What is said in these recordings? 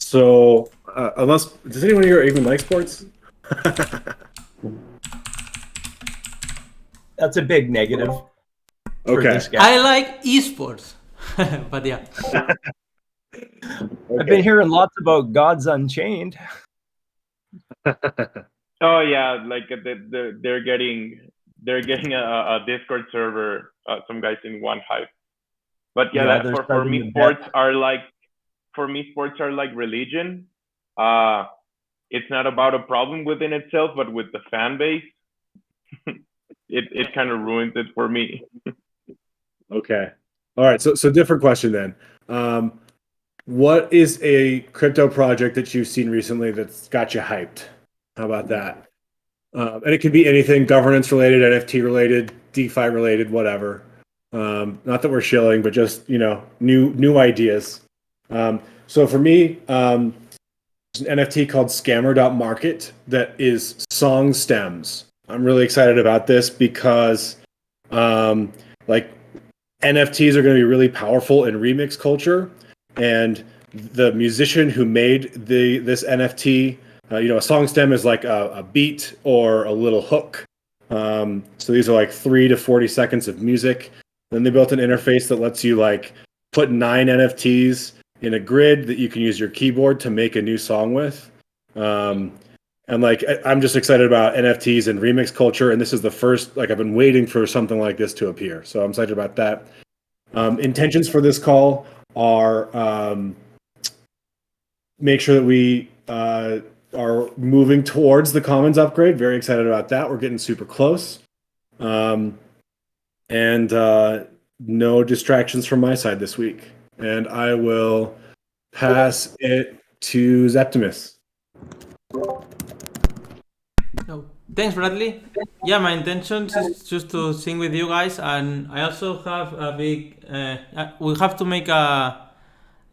So, unless does anyone here even like sports? That's a big negative for Okay. this guy. I like esports, but yeah. I've been hearing lots about Gods Unchained. Oh yeah, like they're getting a Discord server. Some guys in one hype. But yeah, Yeah, that, they're for me starting to sports bet. are like religion. It's not about a problem within itself, but with the fan base. it kind of ruins it for me. Okay. All right. So different question then. What is a crypto project that you've seen recently that's got you hyped? How about that? And it could be anything governance related, NFT related, DeFi related, whatever. Not that we're shilling, but just new ideas. So for me, there's an NFT called Scammer.market that is song stems. I'm really excited about this because like NFTs are going to be really powerful in remix culture, and the musician who made this NFT, a song stem is like a beat or a little hook. So these are like 3 to 40 seconds of music. Then they built an interface that lets you like put 9 NFTs in a grid that you can use your keyboard to make a new song with. And like I'm just excited about NFTs and remix culture, and this is the first, like I've been waiting for something like this to appear, so I'm excited about that. Intentions for this call are make sure that we are moving towards the Commons upgrade. Very excited about that. We're getting super close, and no distractions from my side this week. And I will pass it to Zeptimus. No. Thanks, Bradley. Yeah, my intention is just to sing with you guys, and I also have a big. We have to make a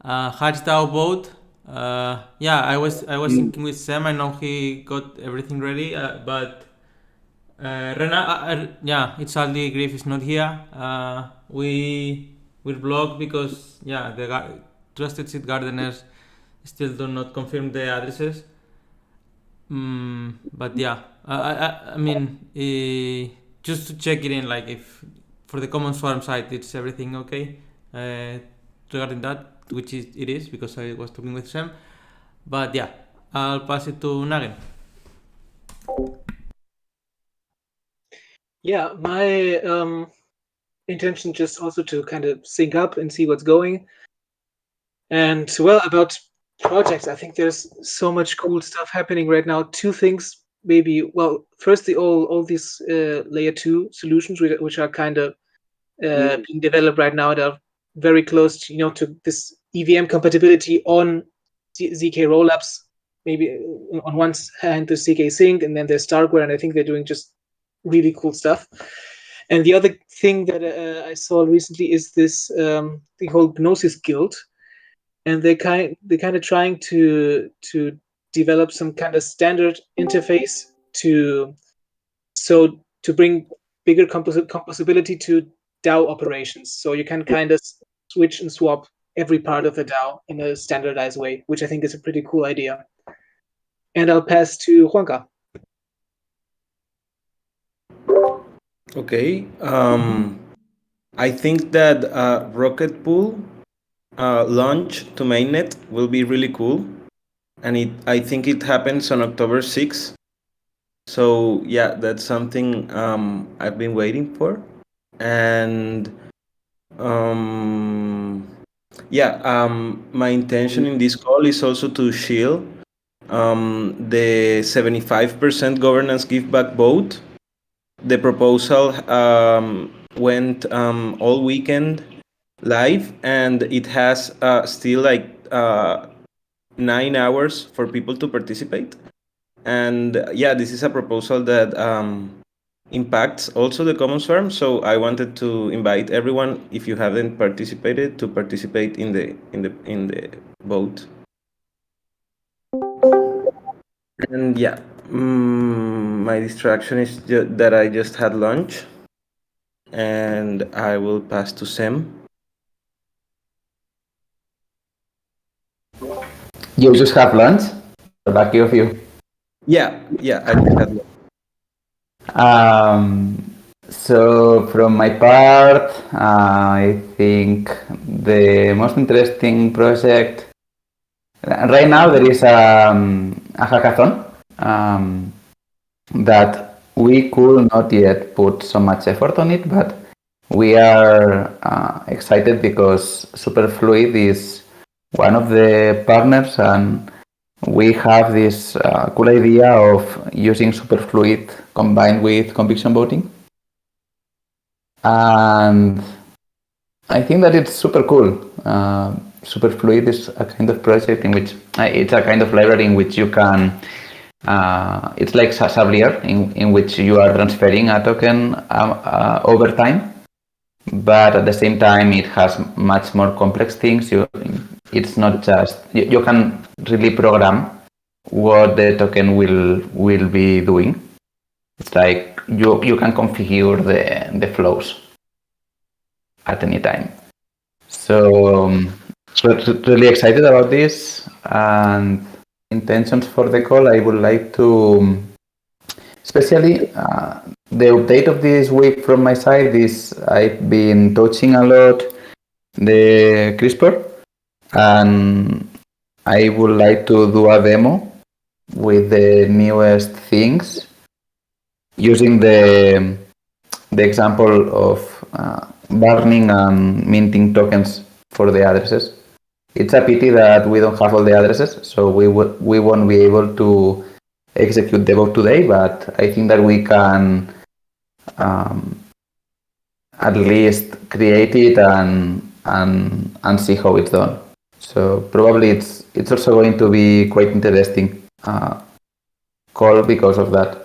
hashtag vote. Yeah, I was thinking with Sam. I know he got everything ready, but Rena, yeah, it's sadly Griff is not here. We're blocked because the trusted seed gardeners still do not confirm the addresses. But yeah, I mean, just to check it in, like if for the Commons Swarm site, it's everything okay regarding that, which it is because I was talking with Sam. But yeah, I'll pass it to Nagin. Yeah, my intention just also to kind of sync up and see what's going. And well, about projects, I think there's so much cool stuff happening right now. Two things, maybe. Well, firstly, all these layer 2 solutions which are kind of being developed right now, that are very close to, to this EVM compatibility on ZK rollups. Maybe on one hand the ZK Sync, and then there's Starkware, and I think they're doing just really cool stuff. And the other thing that I saw recently is this the whole Gnosis Guild, and they're kind of trying to develop some kind of standard interface to bring bigger composability to DAO operations. So you can kind of switch and swap every part of the DAO in a standardized way, which I think is a pretty cool idea. And I'll pass to Juanca. Okay. I think that Rocket Pool launch to mainnet will be really cool, and I think it happens on October 6th. So yeah, that's something I've been waiting for, and my intention in this call is also to shield the 75% governance giveback vote. The proposal went all weekend live, and it has still like 9 hours for people to participate. And yeah, this is a proposal that impacts also the Commons Swarm. So I wanted to invite everyone, if you haven't participated, to participate in the vote. And yeah, my distraction is that I just had lunch, and I will pass to Sam. You just have lunch? Lucky of you. Yeah, I just had one. So from my part, I think the most interesting project right now there is a hackathon that we could not yet put so much effort on it, but we are excited because Superfluid is one of the partners, and we have this cool idea of using Superfluid combined with conviction voting. And I think that it's super cool. Superfluid is a kind of project in which it's a kind of library in which you can it's like Sablier in which you are transferring a token over time, but at the same time it has much more complex things. It's not just you can really program what the token will be doing. It's like you can configure the flows at any time. So really excited about this, and intentions for the call. I would like to, especially the update of this week from my side is I've been touching a lot the Crispr, and I would like to do a demo with the newest things using the example of burning and minting tokens for the addresses. It's a pity that we don't have all the addresses, so we won't be able to execute the vote today, but I think that we can at least create it and see how it's done. So probably it's also going to be quite interesting call because of that.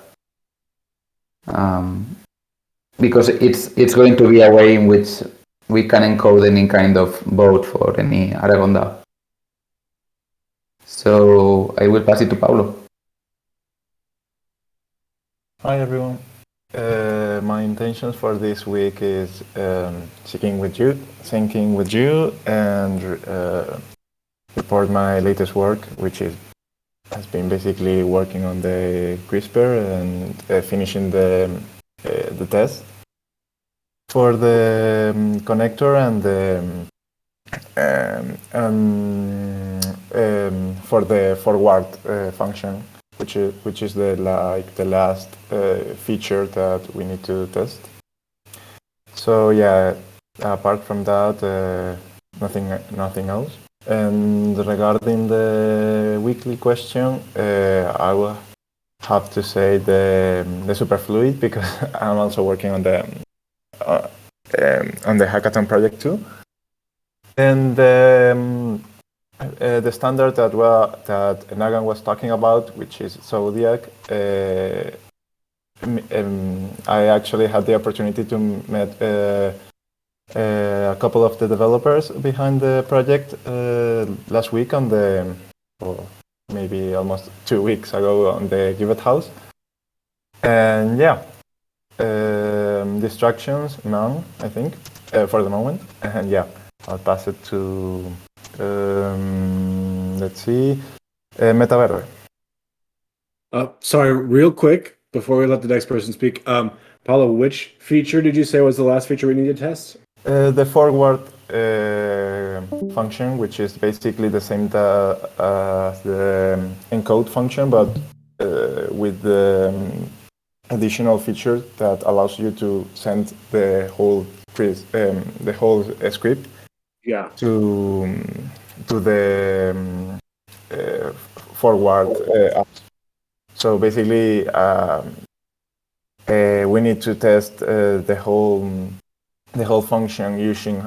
Because it's going to be a way in which we can encode any kind of vote for any Aragon DAO. So I will pass it to Paulo. Hi everyone. My intentions for this week is syncing with you, and report my latest work, which has been basically working on the CRISPR and finishing the test for the connector and for the forward function, which is the last feature that we need to test. So yeah, apart from that, nothing else. And regarding the weekly question, I will have to say the Superfluid, because I'm also working on the hackathon project too. And the standard that Nagan was talking about, which is Zodiac, I actually had the opportunity to meet a couple of the developers behind the project last week or maybe almost 2 weeks ago on the Giveback house. And yeah, distractions, none, I think, for the moment. And yeah, I'll pass it to, let's see, Metaverde. Sorry, real quick, before we let the next person speak. Paulo, which feature did you say was the last feature we need to test? The forward function, which is basically the same as the encode function, but with the additional feature that allows you to send the whole script to the forward apps. So basically, we need to test the whole function using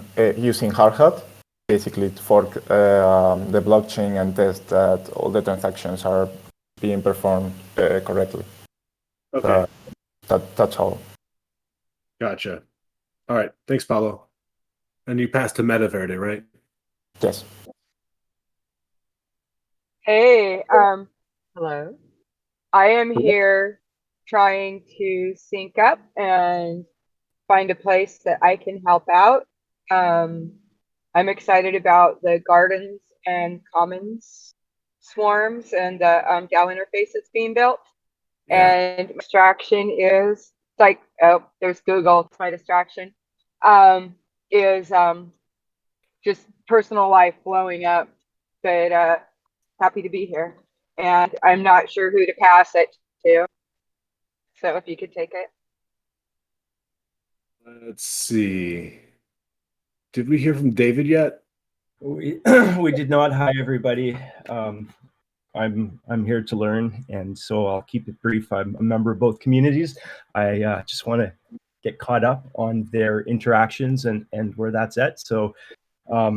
Hardhat, basically to fork the blockchain and test that all the transactions are being performed correctly. Okay. That's all. Gotcha. All right. Thanks, Paulo. And you passed to Metaverde, right? Yes. Hey, hello. I am here trying to sync up and find a place that I can help out. I'm excited about the gardens and commons swarms and the DAO interface that's being built. Yeah. And my distraction is like, oh, there's Google, it's my distraction. Is just personal life blowing up, but happy to be here. And I'm not sure who to pass it to. So if you could take it. Let's see. Did we hear from David yet? We we did not. Hi everybody. I'm here to learn, and so I'll keep it brief. I'm a member of both communities. I just want to get caught up on their interactions and where that's at. So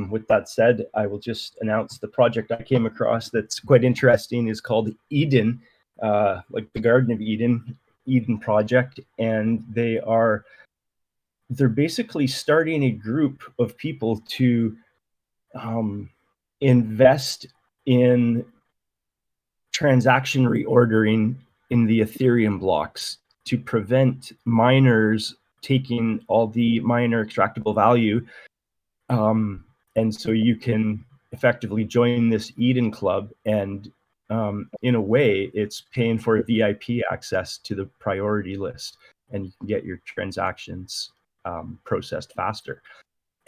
with that said, I will just announce the project I came across that's quite interesting is called Eden, like the Garden of Eden project, and they're basically starting a group of people to invest in transaction reordering in the Ethereum blocks to prevent miners taking all the miner extractable value. And so you can effectively join this Eden Club, and in a way, it's paying for VIP access to the priority list, and you can get your transactions processed faster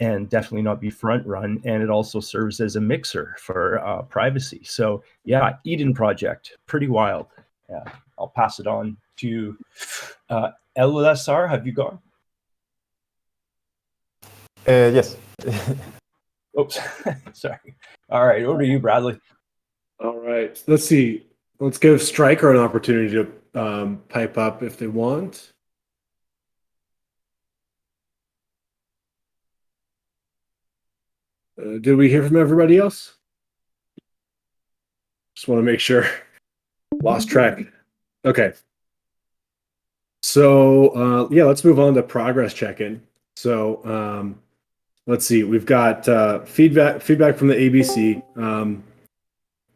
and definitely not be front run. And it also serves as a mixer for privacy. So yeah, Eden project, pretty wild. Yeah, I'll pass it on to LSR. Have you gone? Yes. Oops, sorry. All right, over to you, Bradley. All right. Let's see. Let's give Striker an opportunity to pipe up if they want. Did we hear from everybody else? Just want to make sure. Lost track. Okay. So yeah, let's move on to progress check-in. So let's see. We've got feedback from the ABC.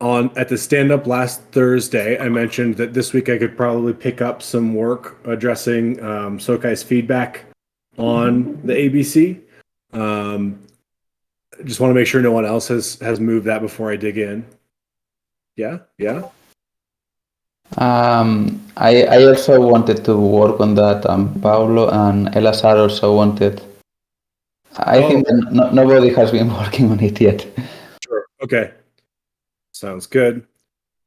At the stand-up last Thursday, I mentioned that this week I could probably pick up some work addressing Sokai's feedback on the ABC. Just want to make sure no one else has moved that before I dig in. Yeah. I also wanted to work on that, and Paulo and Elazar also wanted. I think that nobody has been working on it yet. Sure. Okay. Sounds good.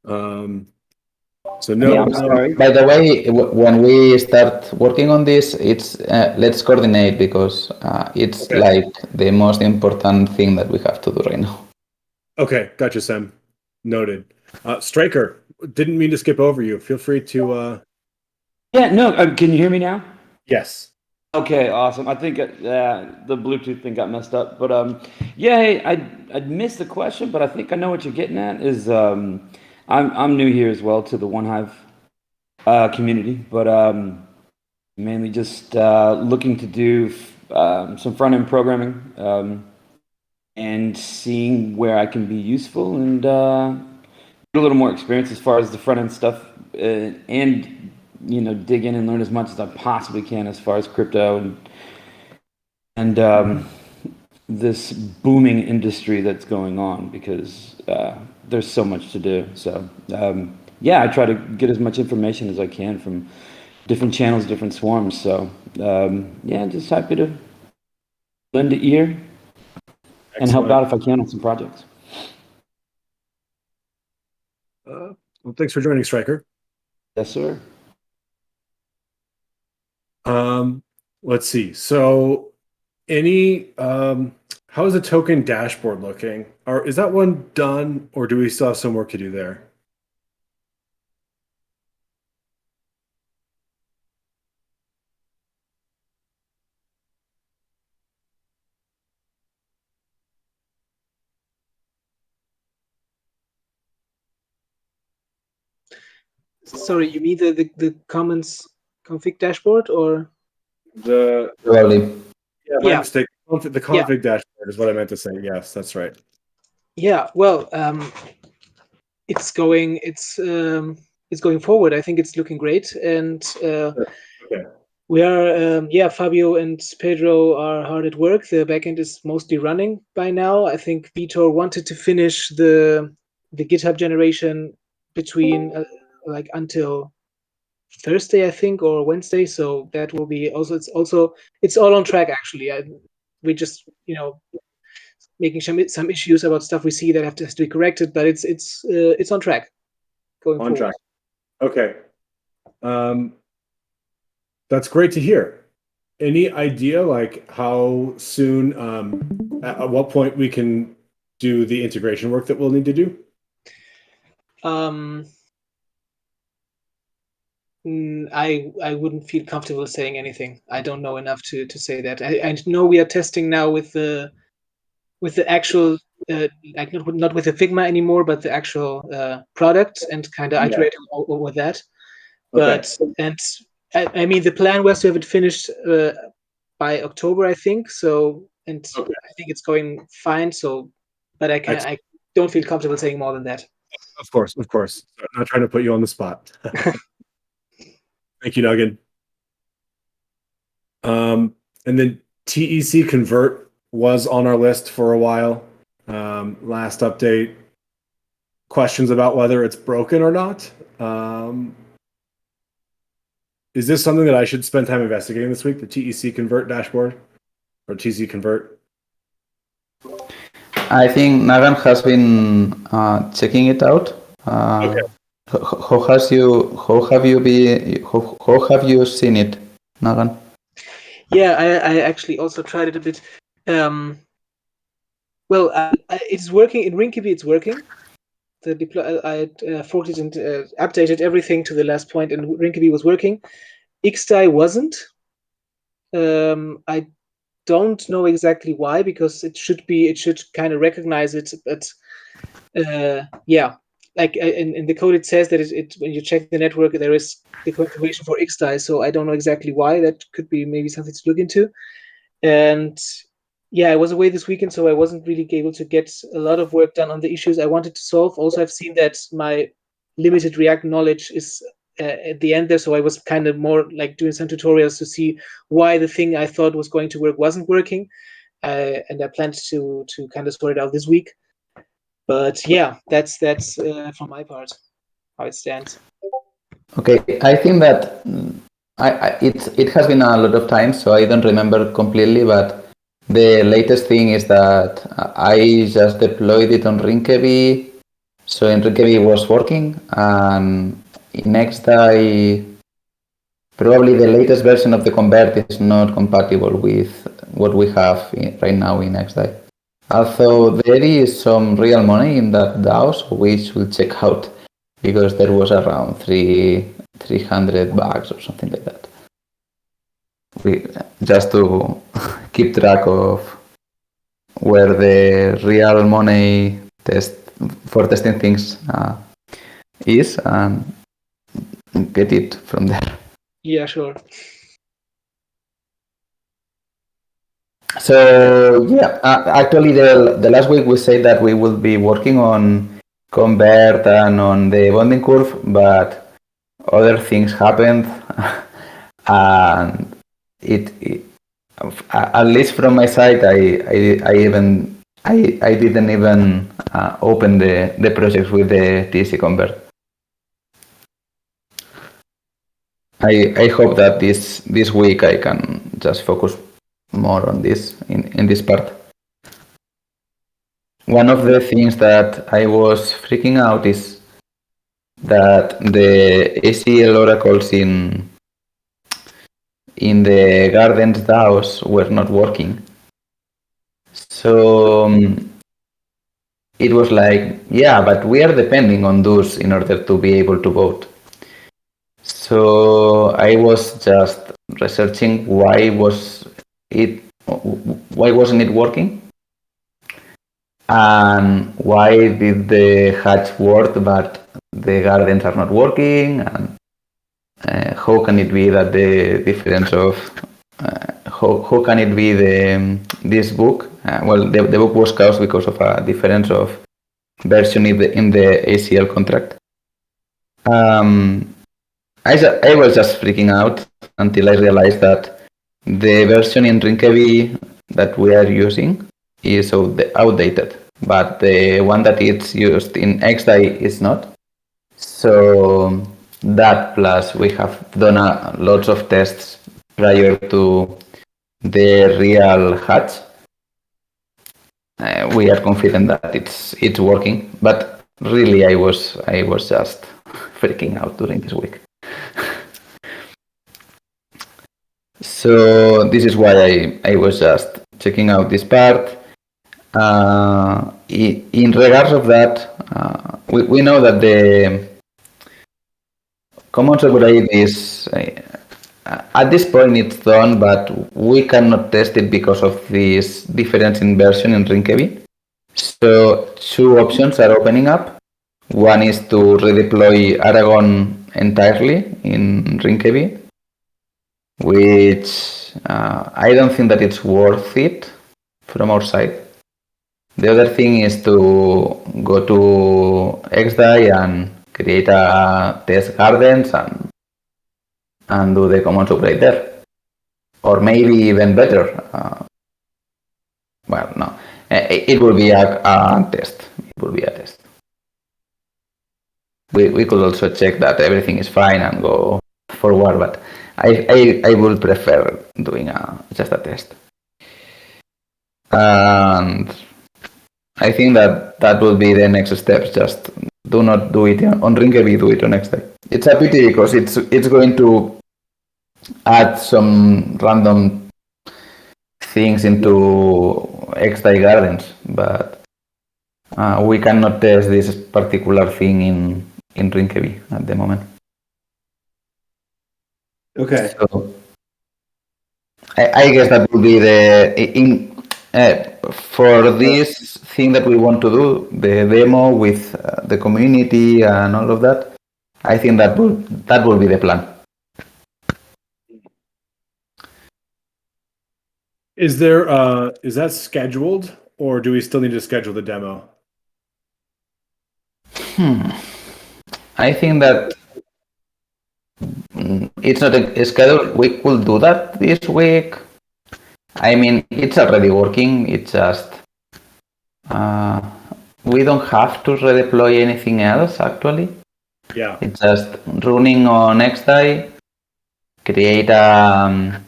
So no. I'm sorry. By the way, when we start working on this, it's let's coordinate, because it's Okay. like the most important thing that we have to do right now. Okay, gotcha, Sam. Noted. Striker, didn't mean to skip over you. Feel free to. Yeah, no, can you hear me now? Yes. Okay, awesome. I think the Bluetooth thing got messed up, but yeah, hey, I missed the question, but I think I know what you're getting at. Is I'm new here as well to the OneHive community, but mainly just looking to do some front end programming and seeing where I can be useful and get a little more experience as far as the front end stuff, and dig in and learn as much as I possibly can as far as crypto and this booming industry that's going on, because there's so much to do. So yeah, I try to get as much information as I can from different channels, different swarms. So yeah, just happy to lend an ear and help out if I can on some projects. Well, thanks for joining, Striker. Yes, sir. Let's see. So, how is the token dashboard looking? Or is that one done, or do we still have some work to do there? Sorry, you mean the Commons config dashboard, or Probably. Yeah, my mistake. The config dashboard is what I meant to say. Yes, that's right. Yeah, well, it's going forward. I think it's looking great, and we are Fabio and Pedro are hard at work. The backend is mostly running by now. I think Vitor wanted to finish the the GitHub generation between like until Thursday, I think, or Wednesday. So that will be also it's all on track actually. We just making some issues about stuff we see that has to be corrected, but it's on track going On forward. track. Okay. That's great to hear. Any idea like how soon, at what point we can do the integration work that we'll need to do? I wouldn't feel comfortable saying anything. I don't know enough to say that. I know we are testing now with the actual like not with the Figma anymore, but the actual product, and kind of iterating over that. But and I mean the plan was to have it finished by October, I think. So I think it's going fine. So, but I don't feel comfortable saying more than that. Of course. I'm not trying to put you on the spot. Thank you, Duggan. And then TEC Convert was on our list for a while. Last update, questions about whether it's broken or not. Is this something that I should spend time investigating this week, the TEC Convert dashboard or TEC Convert? I think Nagan has been checking it out. Okay. How have you seen it, Nagan? Yeah, I actually also tried it a bit. Well, it's working in Rinkeby. It's working. I forked it and updated everything to the last point, and Rinkeby was working. XDAI wasn't. I don't know exactly why, because it should kind of recognize it, but yeah, like in the code it says that it when you check the network there is the configuration for XDAI, so I don't know exactly why. That could be maybe something to look into. And yeah, I was away this weekend, so I wasn't really able to get a lot of work done on the issues I wanted to solve. Also, I've seen that my limited React knowledge is at the end there, so I was kind of more like doing some tutorials to see why the thing I thought was going to work wasn't working, and I planned to kind of sort it out this week. But yeah, that's from my part how it stands. Okay, I think that it has been a lot of time, so I don't remember completely, but the latest thing is that I just deployed it on Rinkeby, so in Rinkeby it was working, and in XDAI, probably the latest version of the convert is not compatible with what we have right now in XDAI. Although there is some real money in that DAO, so we should check out, because there was around $300 or something like that. Just to keep track of where the real money for testing things is, and get it from there. Yeah, sure. So yeah, actually the last week we said that we will be working on Convert and on the bonding curve, but other things happened, and it at least from my side, I didn't even open the project with the TEC Convert. I hope that this week I can just focus more on this in this part. One of the things that I was freaking out is that the ACL oracles in the Gardens DAOs were not working. So it was like, yeah, but we are depending on those in order to be able to vote. So I was just researching why wasn't it working, and why did the hatch work but the gardens are not working, and how can it be that the difference of how can it be this book? Well, the book was caused because of a difference of version in the ACL contract. I was just freaking out until I realized that the version in Rinkeby that we are using is outdated. but the one that it's used in XDAI is not. So that plus we have done lots of tests prior to the real hatch. We are confident that it's working, but really I was just freaking out during this week. So this is why I was just checking out this part. In regards of that, we know that the Commons upgrade is at this point it's done, but we cannot test it because of this difference in version in Rinkeby. So two options are opening up. One is to redeploy Aragon entirely in Rinkeby, which I don't think that it's worth it from our side. The other thing is to go to XDAI and create a test gardens and do the commons upgrade there. Or maybe even better. Well, no. It will be a test. It will be a test. We could also check that everything is fine and go forward, but I would prefer doing just a test. And I think that will be the next steps. Just do not do it on Rinkeby, do it on XDAI. It's a pity because it's going to add some random things into XDAI gardens, but we cannot test this particular thing in Rinkeby at the moment. Okay. So I guess that will be for this thing that we want to do, the demo with the community and all of that. I think that will be the plan. Is that scheduled, or do we still need to schedule the demo? I think that it's not a schedule. We could do that this week. I mean, it's already working. It's just we don't have to redeploy anything else actually. Yeah. It's just running on XDAI, create a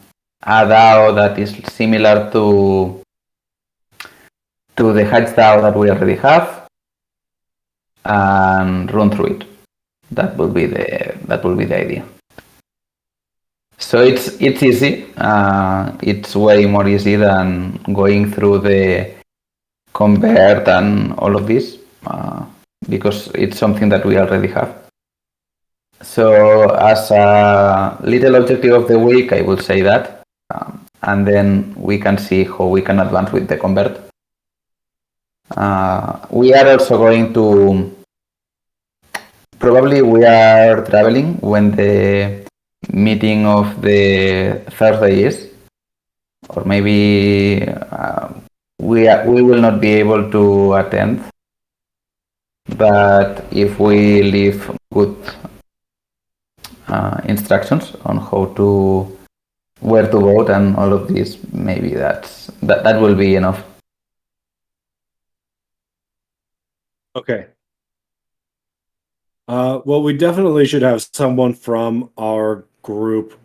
DAO that is similar to the Hatch DAO that we already have, and run through it. That will be the idea. So it's easy. It's way more easy than going through the convert and all of this because it's something that we already have. So as a little objective of the week, I would say that, and then we can see how we can advance with the convert. We are also going to. Probably we are traveling when the meeting of the Thursday is, or maybe we will not be able to attend. But if we leave good instructions on where to vote and all of this, maybe that will be enough. Okay. Well, we definitely should have someone from our group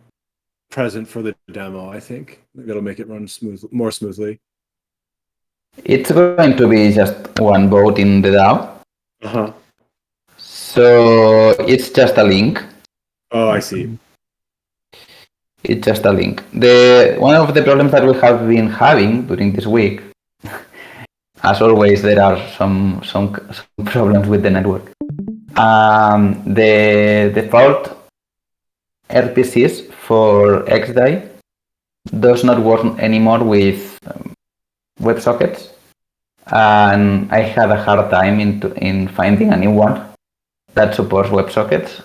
present for the demo. I think that'll make it run more smoothly. It's going to be just one vote in the DAO. So it's just a link. Oh, I see. It's just a link. One of the problems that we have been having during this week, as always, there are some problems with the network. The default RPCs for XDAI does not work anymore with WebSockets, and I had a hard time in finding a new one that supports WebSockets.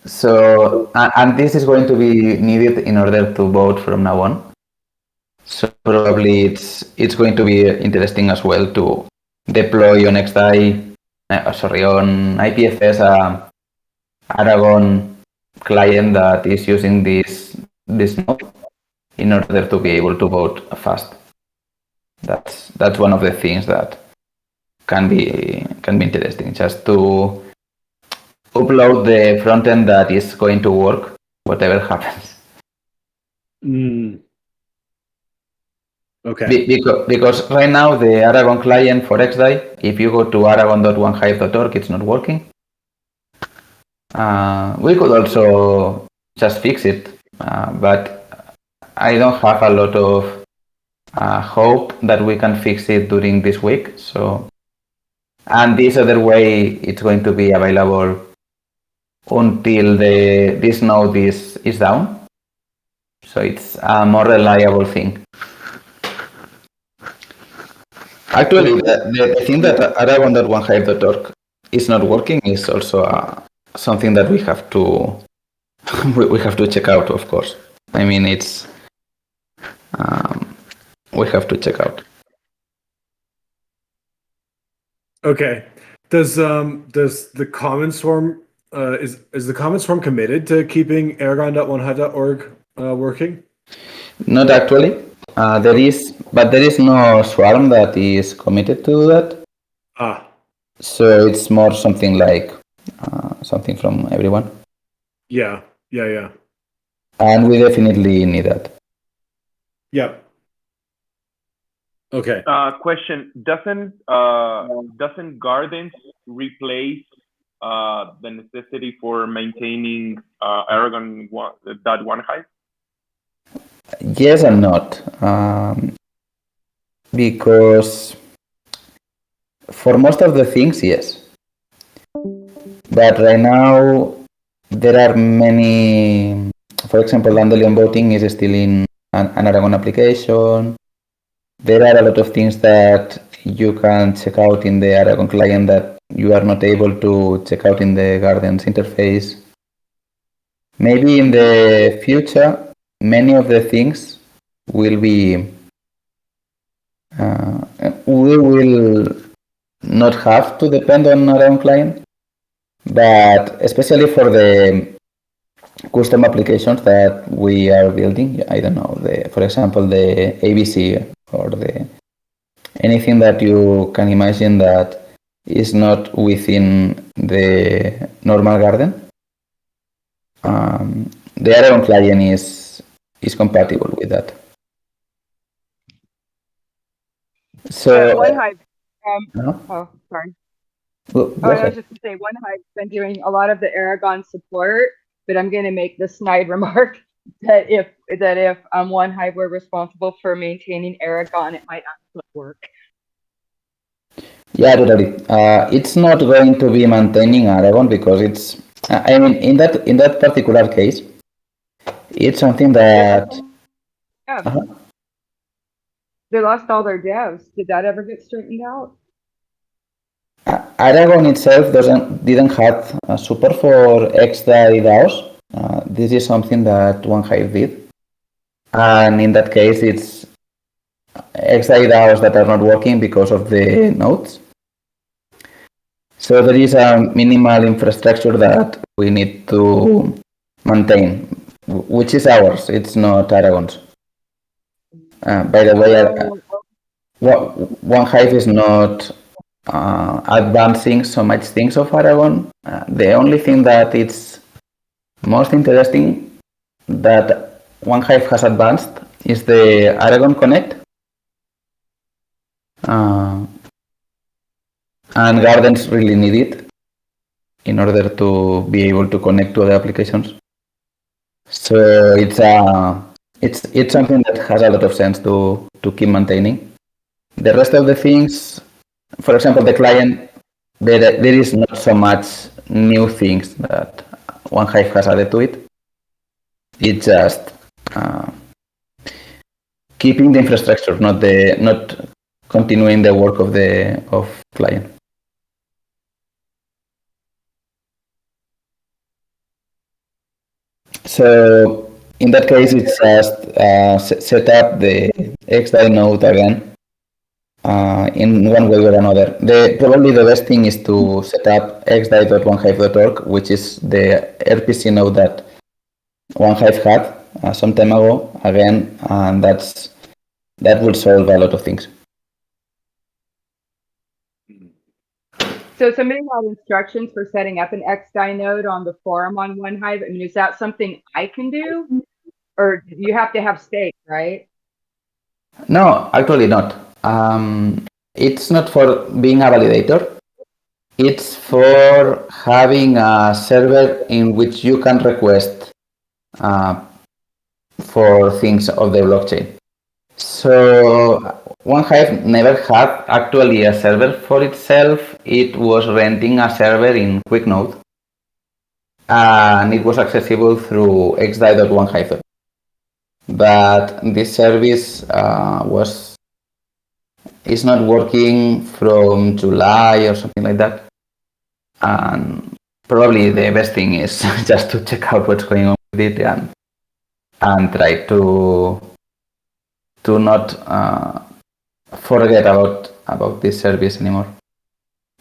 So, and this is going to be needed in order to vote from now on. So probably it's going to be interesting as well to deploy on XDAI. On IPFS, Aragon client that is using this node in order to be able to vote fast. That's one of the things that can be interesting, just to upload the front end that is going to work, whatever happens. Okay. Because right now the Aragon client for XDAI, if you go to aragon.onehive.org, it's not working. We could also just fix it, but I don't have a lot of hope that we can fix it during this week. So, and this other way, it's going to be available until this node is down. So it's a more reliable thing. Actually, the thing that aragon.onehive.org is not working is also something that we have to we have to check out, of course. I mean, it's we have to check out. Okay. Does the Commons Swarm is the Commons Swarm committed to keeping aragon.onehive.org working? Not actually. There is no swarm that is committed to that. So it's more something like something from everyone. Yeah. And we definitely need that. Yep. Okay. Question: Doesn't Gardens replace the necessity for maintaining Aragon.onehive? Yes and not, because for most of the things, yes. But right now, there are many. For example, Dandelion voting is still in an Aragon application. There are a lot of things that you can check out in the Aragon client that you are not able to check out in the Gardens interface. Maybe in the future, many of the things will be we will not have to depend on our own client, but especially for the custom applications that we are building, I don't know, for example, the ABC or anything that you can imagine that is not within the normal garden. The Aragon client is compatible with that. So OneHive. no? Sorry. Go I ahead. was just going to say OneHive's been doing a lot of the Aragon support, but I'm going to make the snide remark that if OneHive were responsible for maintaining Aragon, it might actually work. Yeah, totally. It's not going to be maintaining Aragon because it's. I mean, in that particular case, it's something that. They lost all their devs. Did that ever get straightened out? Aragon itself didn't have support for XDAI DAOs. This is something that OneHive did, and in that case, it's XDAI DAOs that are not working because of the nodes. So there is a minimal infrastructure that we need to maintain, which is ours. It's not Aragon's. By the way, OneHive is not advancing so much things of Aragon. The only thing that it's most interesting that OneHive has advanced is the Aragon Connect. And Gardens really need it in order to be able to connect to other applications. So it's something that has a lot of sense to keep maintaining. The rest of the things, for example, the client, there is not so much new things that OneHive has added to it. It's just keeping the infrastructure, not continuing the work of client. So in that case, it's just set up the XDAI node again in one way or another. Probably the best thing is to set up xdai.onehive.org, which is the RPC node that OneHive had some time ago again, and that will solve a lot of things. So somebody had instructions for setting up an XDI node on the forum on OneHive. I mean, is that something I can do? Or you have to have stake, right? No, actually not. It's not for being a validator. It's for having a server in which you can request for things of the blockchain. So OneHive never had actually a server for itself. It was renting a server in QuickNode, and it was accessible through xdi.onehive. But this service is not working from July or something like that. And probably the best thing is just to check out what's going on with it and try to not forget about this service anymore.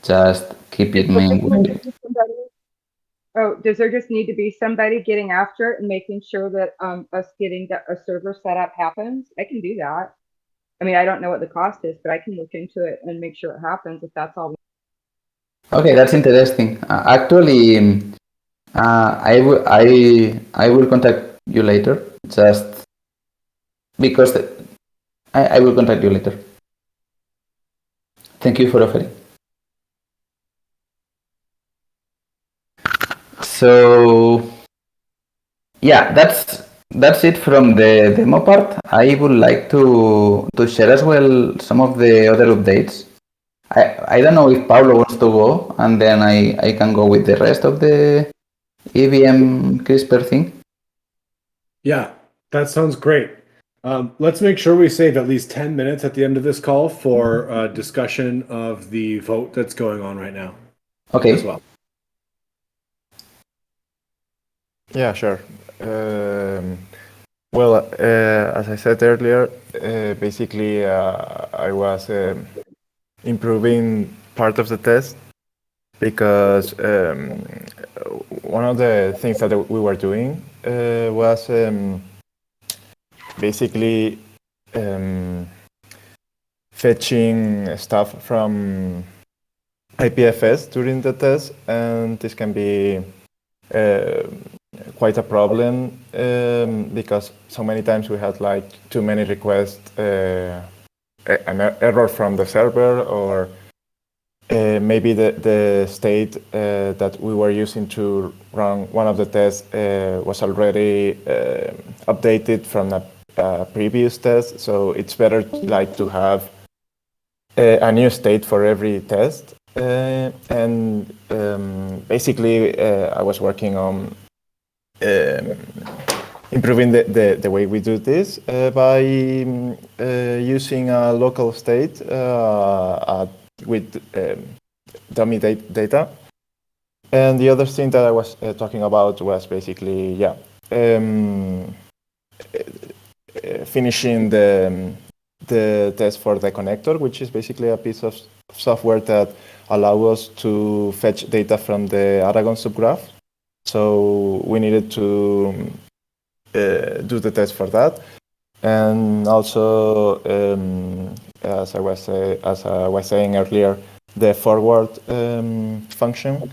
Just keep it main. Does there just need to be somebody getting after it and making sure that us getting a server set up happens? I can do that. I mean, I don't know what the cost is, but I can look into it and make sure it happens if that's all. Okay, that's interesting. Actually, I will contact you later. Just because I will contact you later. Thank you for offering. So yeah, that's it from the demo part. I would like to share as well some of the other updates. I don't know if Pablo wants to go, and then I can go with the rest of the EVM Crispr thing. Yeah, that sounds great. Let's make sure we save at least 10 minutes at the end of this call for a discussion of the vote that's going on right now. Okay. As well. Yeah, sure. Well, as I said earlier, basically I was improving part of the test because one of the things that we were doing was basically fetching stuff from IPFS during the test, and this can be quite a problem because so many times we had like too many requests, an error from the server, or maybe the state that we were using to run one of the tests was already updated from a previous test. So it's better like to have a new state for every test. And basically I was working on improving the way we do this by using a local state with dummy data. And the other thing that I was talking about was basically, finishing the test for the connector, which is basically a piece of software that allows us to fetch data from the Aragon subgraph. So we needed to do the test for that, and also as I was saying earlier, the forward function.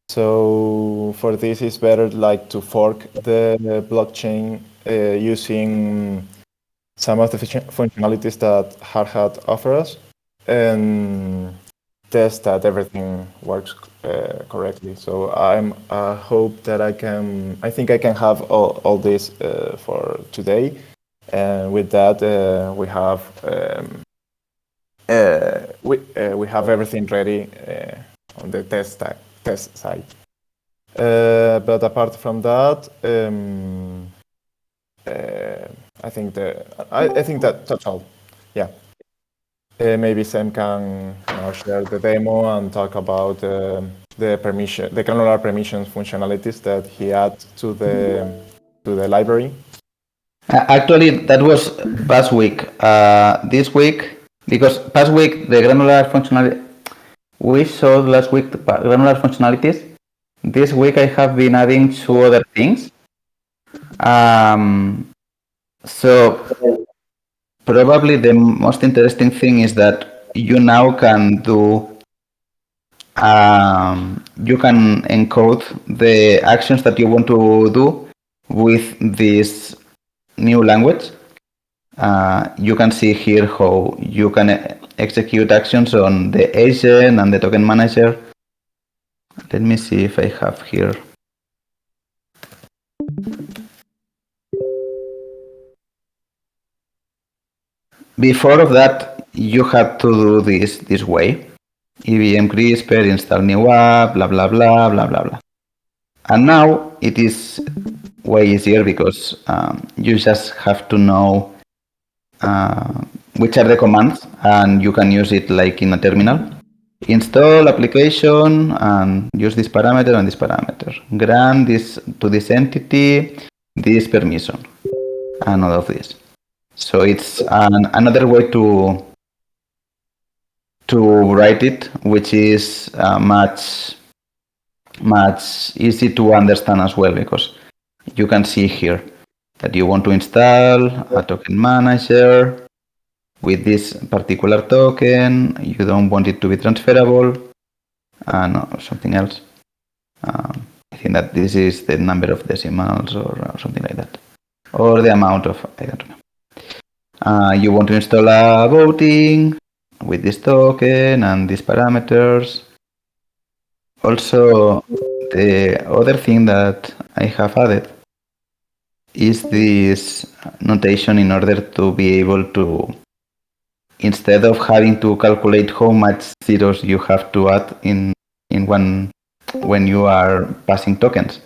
So for this, it's better like to fork the blockchain using some of the functionalities that Hardhat offers and test that everything works correctly. So I hope that I think I can have all this for today. And with that, we have everything ready on the test side. But apart from that, I think that's all. Yeah. Maybe Sam can now share the demo and talk about the granular permissions functionalities that he adds to the library. Actually, that was past week. This week, because past week the granular functionality we showed last week, the granular functionalities. This week I have been adding two other things. So probably the most interesting thing is that you now can do you can encode the actions that you want to do with this new language. You can see here how you can execute actions on the agent and the token manager. Let me see if I have here. Before of that, you had to do this way. EVM Crispr, install new app, blah, blah, blah, blah, blah, blah. And now it is way easier because you just have to know which are the commands, and you can use it like in a terminal. Install application and use this parameter and this parameter. Grant this to this entity, this permission, and all of this. So it's another way to write it, which is much easy to understand as well, because you can see here that you want to install a token manager with this particular token. You don't want it to be transferable, and something else. I think that this is the number of decimals or something like that, or the amount of, I don't know. You want to install a voting with this token and these parameters. Also, the other thing that I have added is this notation in order to be able to, instead of having to calculate how much zeros you have to add in one when you are passing tokens,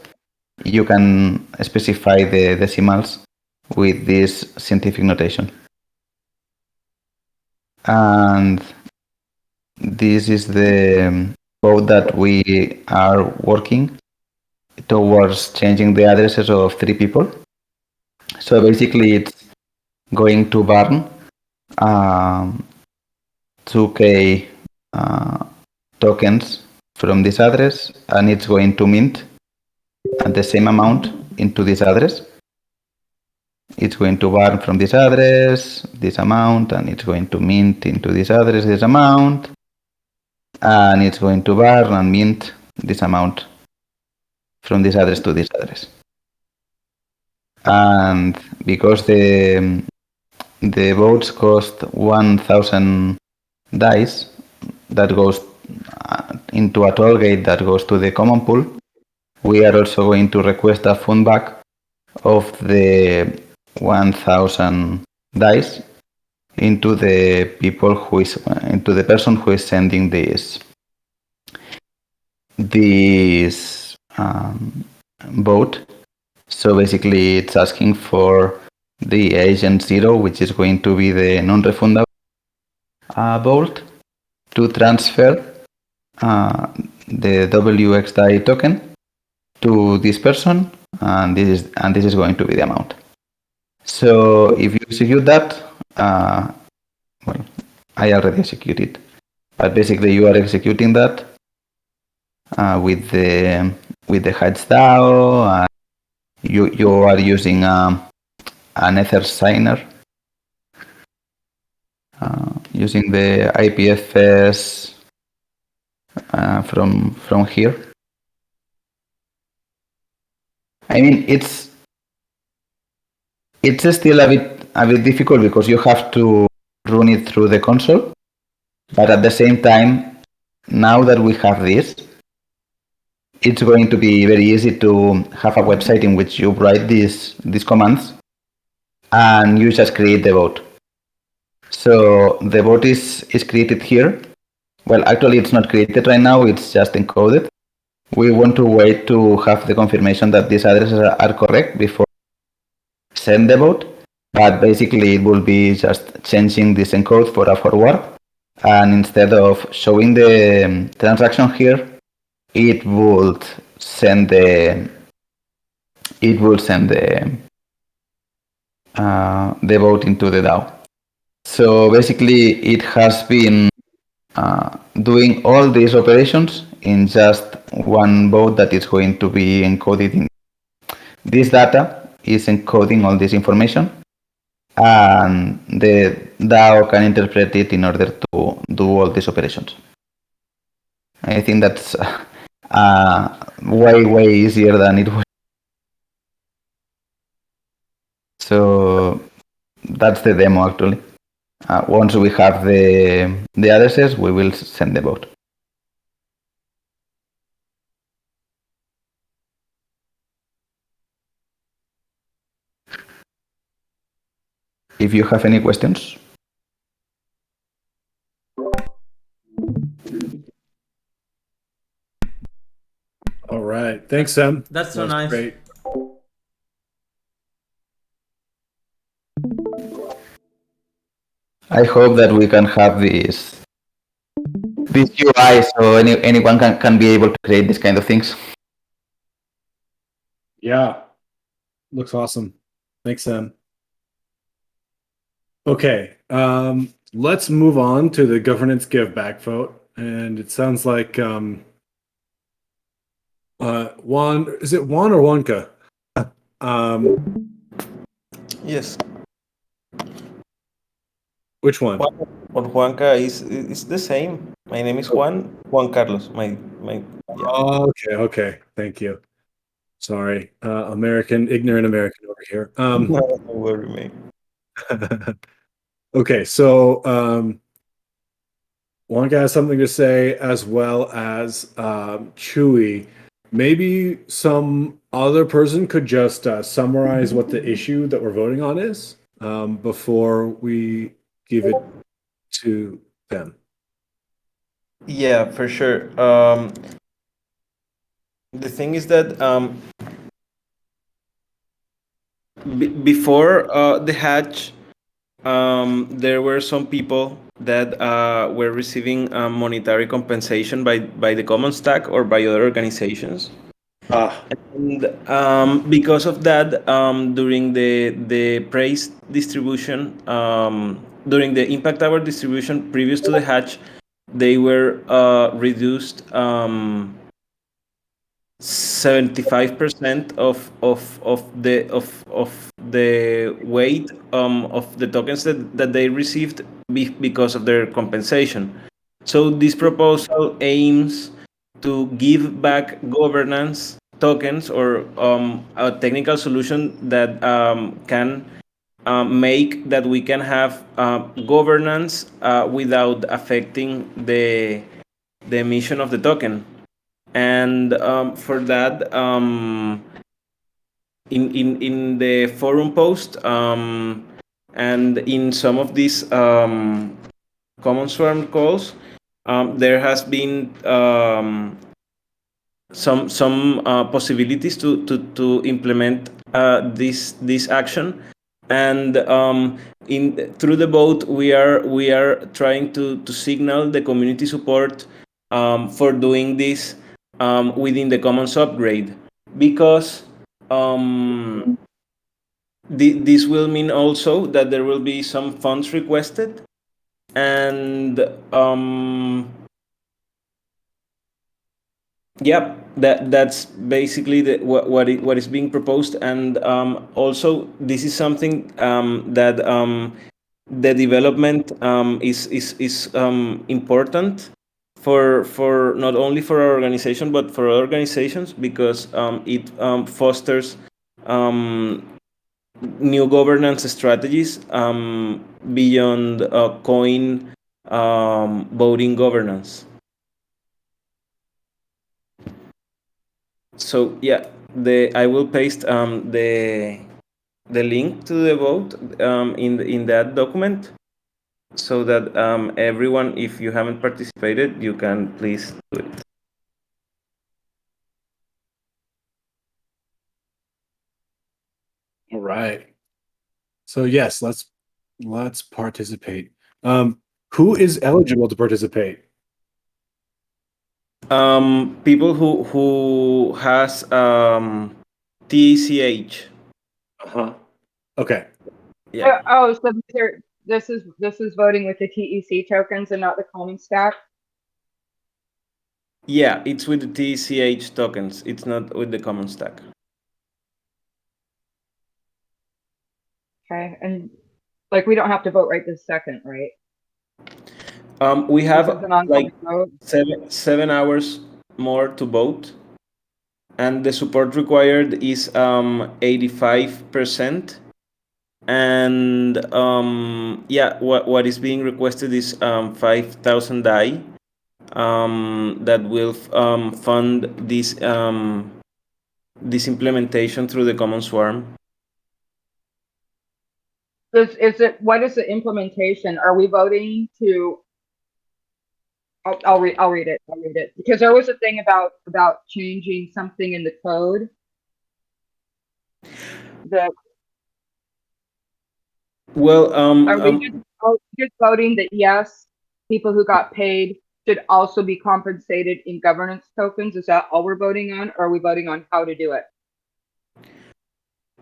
you can specify the decimals with this scientific notation. And this is the code that we are working towards changing the addresses of 3 people. So basically it's going to burn 2K tokens from this address, and it's going to mint at the same amount into this address. It's going to burn from this address this amount, and it's going to mint into this address this amount, and it's going to burn and mint this amount from this address to this address. And because the votes cost 1,000 dice, that goes into a toll gate that goes to the common pool, we are also going to request a fund back of the 1,000 dice into the people who is into the person who is sending this vote. So basically it's asking for the agent 0, which is going to be the non-refundable vote, to transfer the WXDAI token to this person, and this is going to be the amount. So if you execute that, well, I already executed, but basically you are executing that with the HashDAO. You are using an Ether signer, using the IPFS from here. I mean, it's still a bit difficult because you have to run it through the console, but at the same time, now that we have this, it's going to be very easy to have a website in which you write these commands and you just create the vote. So the vote is created here. Well, actually it's not created right now, it's just encoded. We want to wait to have the confirmation that these addresses are correct before send the vote, but basically it will be just changing this encode for a forward, and instead of showing the transaction here, it would send the vote into the DAO. So basically it has been doing all these operations in just one vote that is going to be encoded in this data, is encoding all this information, and the DAO can interpret it in order to do all these operations. I think that's way easier than it was. So that's the demo actually. Once we have the addresses, we will send the vote. If you have any questions. All right. Thanks, Sam. That's so That was nice. Great. I hope that we can have this UI so anyone can be able to create this kind of things. Yeah. Looks awesome. Thanks, Sam. Okay. Let's move on to the governance give back vote. And it sounds like Juan, is it Juan or Juanca? Yes. Which one? Or Juanca is the same. My name is Juan Carlos. My yeah. Oh, okay. Thank you. Sorry. Ignorant American over here. No, don't worry, mate. Okay, so one guy has something to say, as well as Chewy. Maybe some other person could just summarize what the issue that we're voting on is before we give it to them. Yeah, for sure. The thing is that before the hatch, there were some people that were receiving monetary compensation by the Common Stack or by other organizations. And because of that, during the praise distribution, during the impact hour distribution previous to the hatch, they were reduced 75% of the weight of the tokens that they received because of their compensation. So this proposal aims to give back governance tokens or a technical solution that can make that we can have governance without affecting the emission of the token. And for that, in the forum post and in some of these Commons Swarm calls, there has been some possibilities to implement this action, and through the vote we are trying to signal the community support for doing this within the Commons upgrade, because this will mean also that there will be some funds requested, and yep, that's basically what is being proposed. And also this is something that the development is important for not only for our organization but for other organizations, because it fosters new governance strategies beyond coin voting governance. So yeah, I will paste the link to the vote in that document, so that everyone, if you haven't participated, you can please do it. All right. So yes, let's participate. Who is eligible to participate? People who has TECH. Okay. Yeah. Oh, so this is voting with the TEC tokens and not the common stack. Yeah, it's with the TECH tokens. It's not with the common stack. Okay, and like we don't have to vote right this second, right? We have This is an ongoing like vote. 7 hours more to vote, and the support required is 85%. And yeah, what is being requested is 5,000 DAI that will fund this this implementation through the Commons Swarm. What is the implementation? Are we voting to? I'll read it. Because there was a thing about changing something in the code. Well, Are we just voting that yes, people who got paid should also be compensated in governance tokens? Is that all we're voting on, or are we voting on how to do it?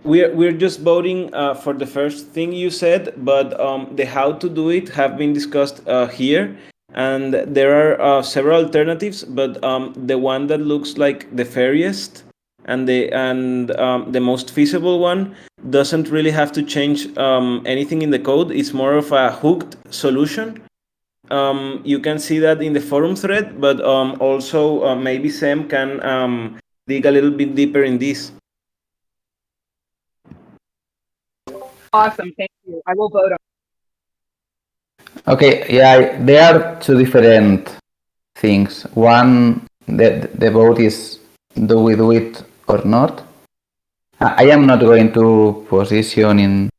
we're just voting for the first thing you said, but the how to do it have been discussed here, and there are several alternatives, but the one that looks like the fairest and the most feasible one doesn't really have to change anything in the code. It's more of a hooked solution. You can see that in the forum thread, but also maybe Sam can dig a little bit deeper in this. Awesome, thank you. I will vote on. Okay, yeah, there are two different things. One, the vote is do we do it or not. I am not going to position in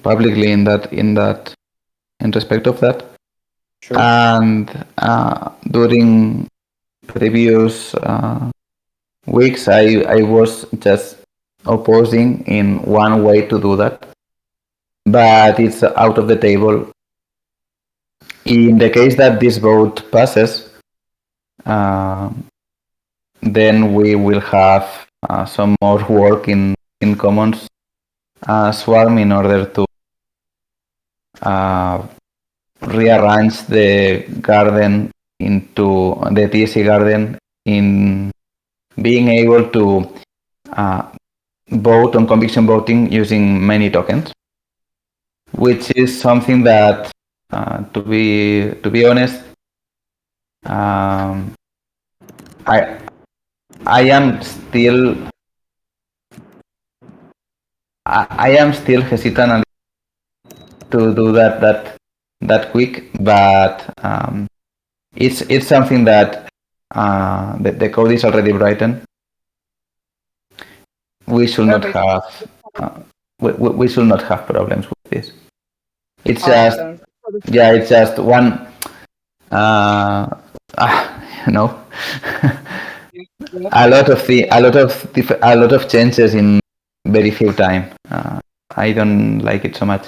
publicly in respect of that. Sure. And during previous weeks, I was just opposing in one way to do that, but it's out of the table. In the case that this vote passes, then we will have some more work in Commons Swarm in order to rearrange the garden into the TEC garden in being able to vote on conviction voting using many tokens, which is something that, to be honest, I am still hesitant to do that quick, but it's something that the code is already written. We should not have we should not have problems with this. It's just it's just one you know a lot of changes in very few time. I don't like it so much.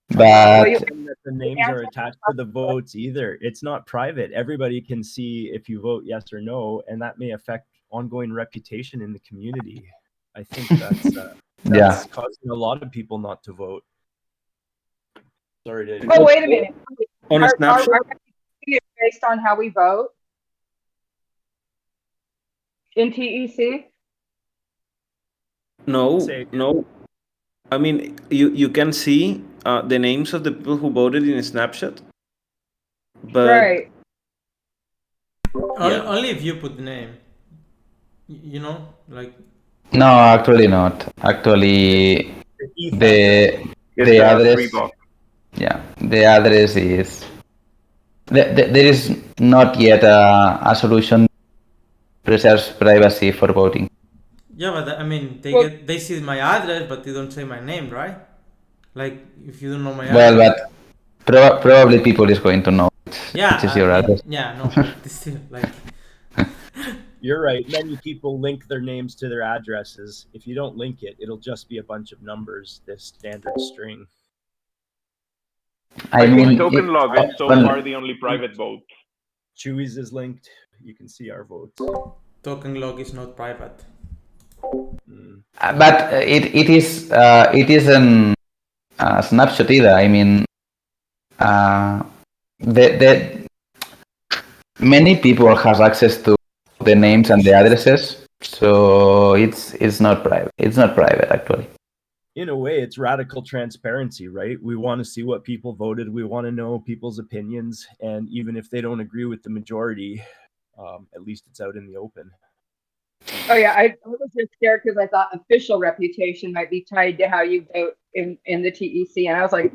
But the names are attached to the votes either. It's not private. Everybody can see if you vote yes or no, and that may affect ongoing reputation in the community. I think that's causing a lot of people not to vote. Sorry to. Oh, wait a minute. On a snapshot, are based on how we vote in TEC? No. I mean, you can see the names of the people who voted in a snapshot, but right. Only if you put the name. You know, like. No, actually not. Actually, the address. Yeah, the address is. There is not yet a solution preserves privacy for voting. Yeah, but I mean, they see my address, but they don't say my name, right? Like, if you don't know my address. Well, but probably people is going to know which is your address. Yeah, no, but still, like. You're right. Many people link their names to their addresses. If you don't link it, it'll just be a bunch of numbers, this standard string. I mean, token log is so far the only private vote. Chewy's is linked. You can see our votes. Token log is not private. But it isn't a snapshot either. I mean, many people have access to the names and the addresses, so it's not private. It's not private actually. in a way, it's radical transparency, right? We want to see what people voted. We want to know people's opinions. And even if they don't agree with the majority, at least it's out in the open. Oh yeah, I was just scared because I thought official reputation might be tied to how you vote in the TEC, and I was like,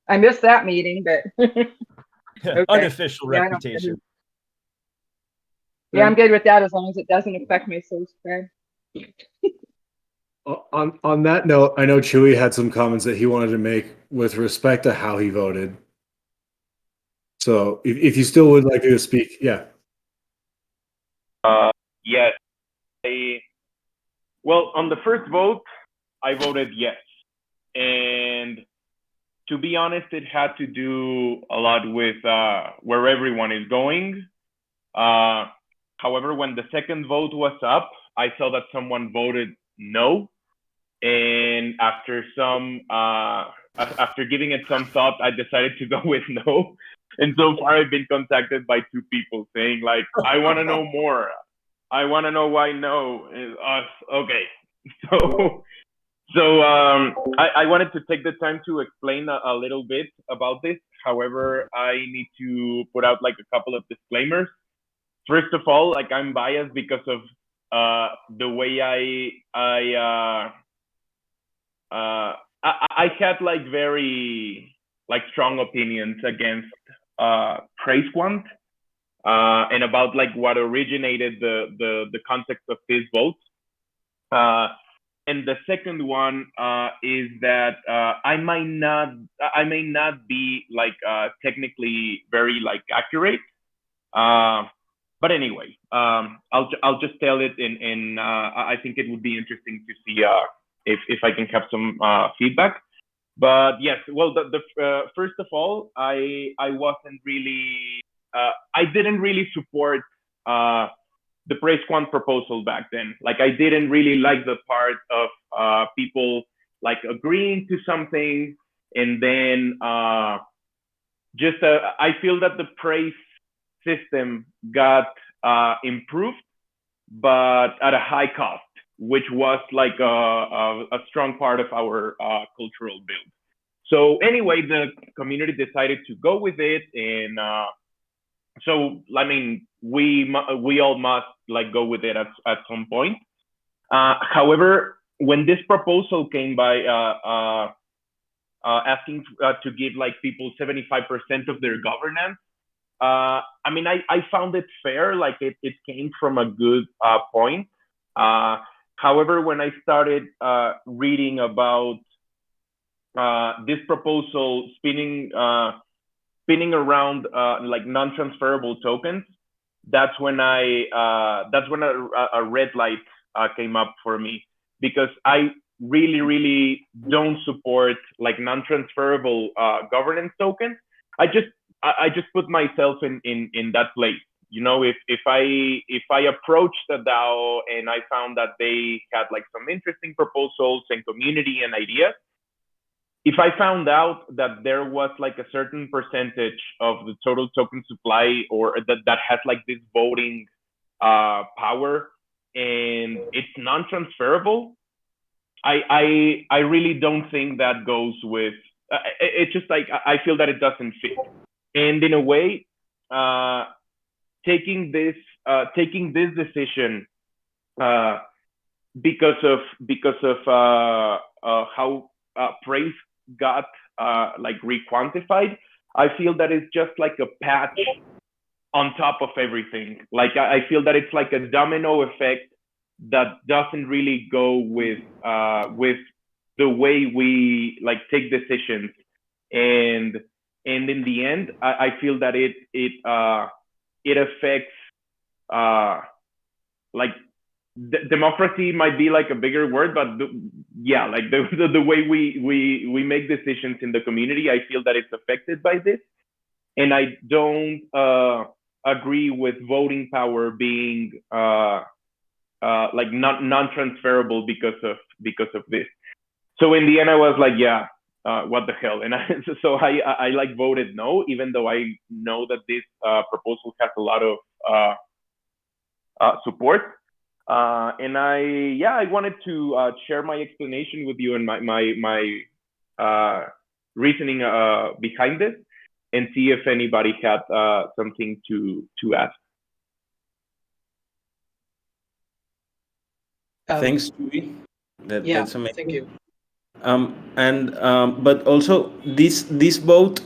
I missed that meeting, but okay. Unofficial Yeah, reputation. I'm good with that as long as it doesn't affect my social spread. On that note, I know Chewy had some comments that he wanted to make with respect to how he voted. So if you still would like to speak, yeah. Yes. Well, on the first vote, I voted yes. And to be honest, it had to do a lot with where everyone is going. However, when the second vote was up, I saw that someone voted no. And after giving it some thought, I decided to go with no. And so far, I've been contacted by 2 people saying like, I want to know more. I want to know why no is us. Okay. So I wanted to take the time to explain a little bit about this. However, I need to put out like a couple of disclaimers. First of all, like I'm biased because of the way I had like very like strong opinions against Praise Quant and about like what originated the context of this vote. And the second one is that I may not be like technically very like accurate. But anyway, I'll just tell it in I think it would be interesting to see if I can have some feedback. But yes, well, the first of all, I wasn't really I didn't really support the Praise Quant proposal back then. Like I didn't really like the part of people like agreeing to something and then just I feel that the praise system got improved, but at a high cost, which was like a strong part of our cultural build. So anyway, the community decided to go with it, and so I mean, we all must like go with it at some point. However, when this proposal came by asking to give like people 75% of their governance, I mean, I found it fair. Like it came from a good point. However, when I started reading about this proposal spinning around like non-transferable tokens, that's when a red light came up for me, because I really don't support like non-transferable governance tokens. I just put myself in that place. You know, if I approached the DAO and I found that they had like some interesting proposals and community and ideas, if I found out that there was like a certain percentage of the total token supply or that has like this voting power and it's non-transferable, I really don't think that goes with it's just like I feel that it doesn't fit. And in a way, taking this decision because of how praise got like re-quantified, I feel that it's just like a patch on top of everything. Like I feel that it's like a domino effect that doesn't really go with the way we like take decisions. And in the end, I feel that it affects like democracy might be like a bigger word, but yeah, like the way we make decisions in the community, I feel that it's affected by this. And I don't agree with voting power being like non-transferable because of this. So in the end, I was like, yeah, what the hell? And so I like voted no, even though I know that this proposal has a lot of support. And I wanted to share my explanation with you and my reasoning behind this, and see if anybody had something to ask. Thanks, Julie. That's amazing. Thank you. But also this vote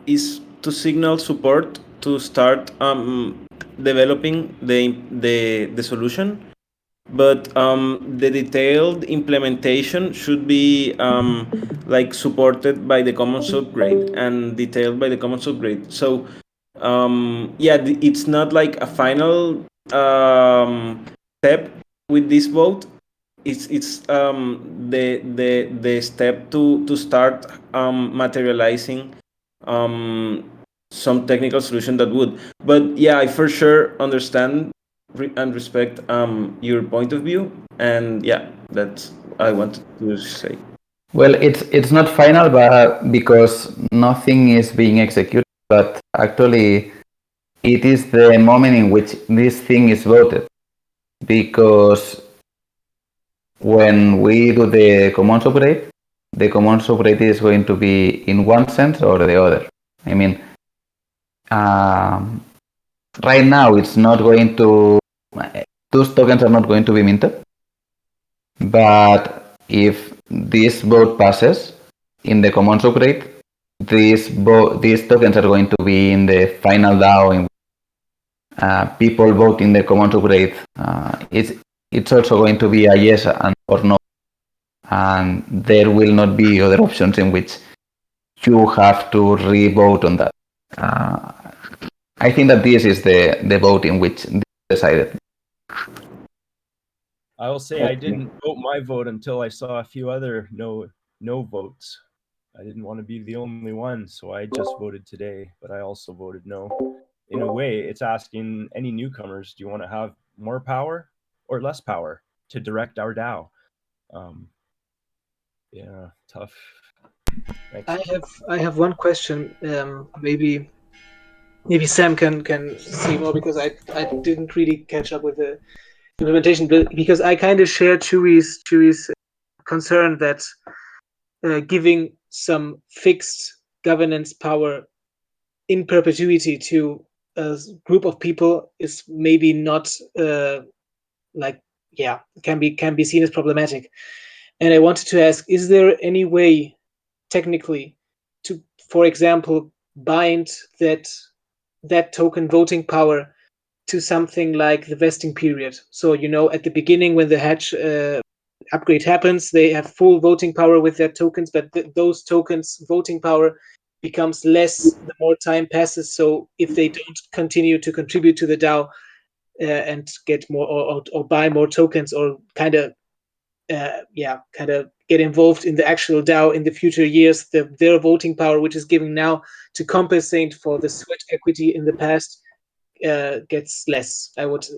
is to signal support to start developing the solution, but the detailed implementation should be like supported by the Commons upgrade and detailed by the Commons upgrade. So it's not like a final step with this vote. It's the step to start materializing some technical solution that would. But yeah, I for sure understand and respect your point of view, and yeah, that's I wanted to say. Well, it's not final, but because nothing is being executed, but actually it is the moment in which this thing is voted, because when we do the Commons upgrade is going to be in one sense or the other. I mean, right now it's not going to, those tokens are not going to be minted, but if this vote passes in the Commons upgrade, these tokens are going to be in the final DAO in people vote in the Commons upgrade. It's also going to be a yes or no, and there will not be other options in which you have to re-vote on that. I think that this is the vote in which this is decided. I will say I didn't vote my vote until I saw a few other no votes. I didn't want to be the only one, so I just voted today, but I also voted no. In a way, it's asking any newcomers, do you want to have more power or less power to direct our DAO? Yeah, tough. Thanks. I have one question. Maybe Sam can see more, because I didn't really catch up with the implementation, because I kind of share Chewy's concern that giving some fixed governance power in perpetuity to a group of people is maybe not can be seen as problematic. And I wanted to ask, is there any way technically to, for example, bind that token voting power to something like the vesting period? So, at the beginning, when the hatch upgrade happens, they have full voting power with their tokens, but those tokens voting power becomes less the more time passes. So if they don't continue to contribute to the DAO and get more or buy more tokens, or kind of get involved in the actual DAO in the future years, their voting power, which is given now to compensate for the sweat equity in the past, gets less. I was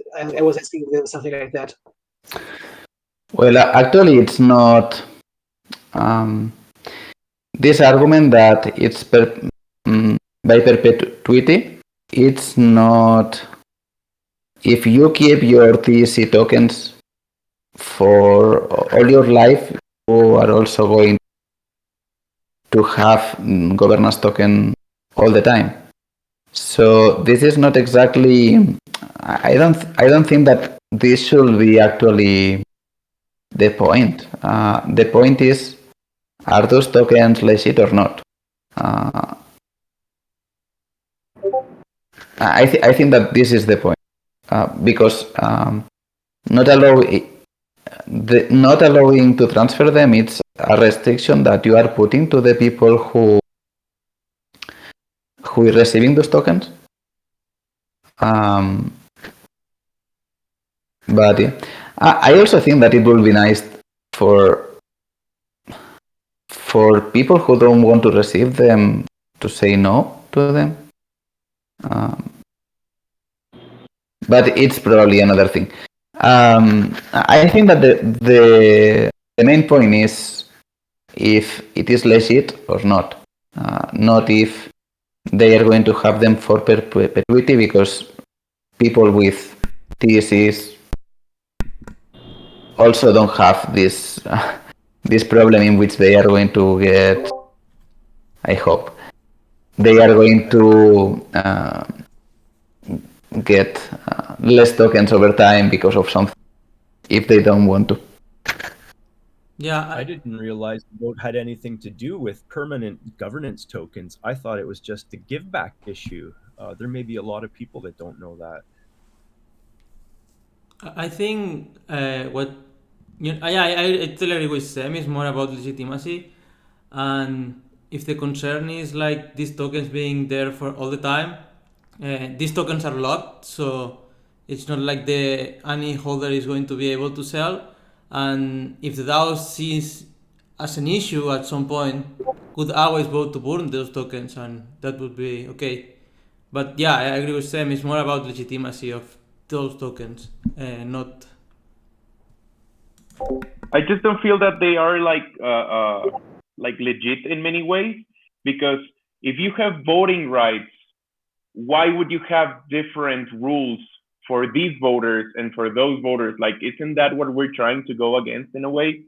asking if there was something like that. Well, actually, it's not this argument that it's by perpetuity. It's not. If you keep your TEC tokens for all your life, you are also going to have governance token all the time. So this is not exactly. I don't think that this should be actually the point. The point is, are those tokens legit or not? I think that this is the point, because not allowing to transfer them, it's a restriction that you are putting to the people who is receiving those tokens. But yeah, I also think that it will be nice for people who don't want to receive them to say no to them. But it's probably another thing. I think that the main point is if it is legit or not, not if they are going to have them for perpetuity, because people with TECs also don't have this this problem in which they are going to get. I hope they are going to get less tokens over time because of something if they don't want to. Yeah, I didn't realize the vote had anything to do with permanent governance tokens. I thought it was just the give back issue. There may be a lot of people that don't know that. I think what I totally agree with Sam. It's more about legitimacy, and if the concern is like these tokens being there for all the time, these tokens are locked, so it's not like any holder is going to be able to sell. And if the DAO sees as an issue at some point, could always vote to burn those tokens, and that would be okay. But yeah, I agree with Sam. It's more about legitimacy of those tokens, not. I just don't feel that they are like legit in many ways, because if you have voting rights, why would you have different rules for these voters and for those voters? Like, isn't that what we're trying to go against in a way?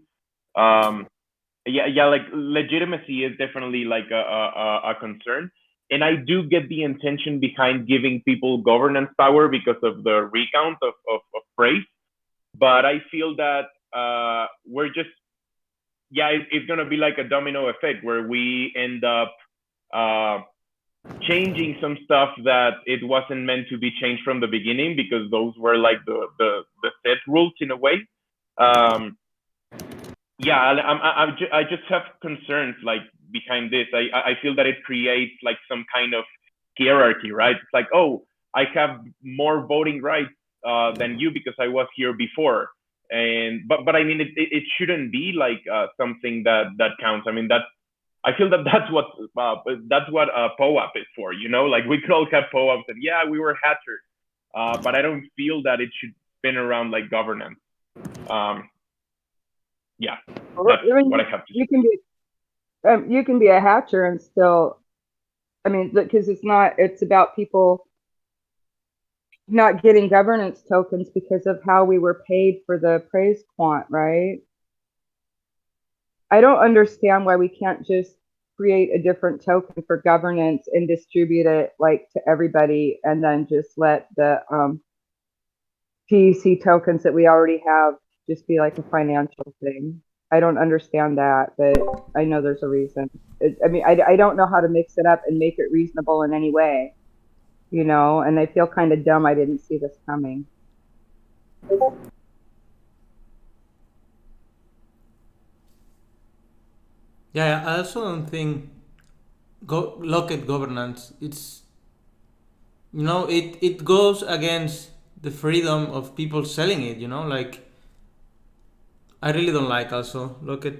Yeah, like legitimacy is definitely like a concern. And I do get the intention behind giving people governance power because of the recount of praise. But I feel that we're just, it's going to be like a domino effect where we end up changing some stuff that it wasn't meant to be changed from the beginning, because those were like the set rules in a way. I just have concerns like behind this. I feel that it creates like some kind of hierarchy, right? It's like, oh, I have more voting rights than you because I was here before. But I mean, it shouldn't be like something that counts. I mean, I feel that that's what POAP is for, you know? Like, we could all have POAPs and yeah, we were hatchers, but I don't feel that it should spin around like governance. Yeah, that's what I have to say. You can be a hatcher and still, I mean, because it's about people not getting governance tokens because of how we were paid for the praise quant, right? I don't understand why we can't just create a different token for governance and distribute it like to everybody, and then just let the TEC tokens that we already have just be like a financial thing. I don't understand that, but I know there's a reason. I don't know how to mix it up and make it reasonable in any way, you know, and I feel kind of dumb I didn't see this coming. Yeah, I also don't think locked governance. It's, you know, it goes against the freedom of people selling it. You know, like, I really don't like also look at,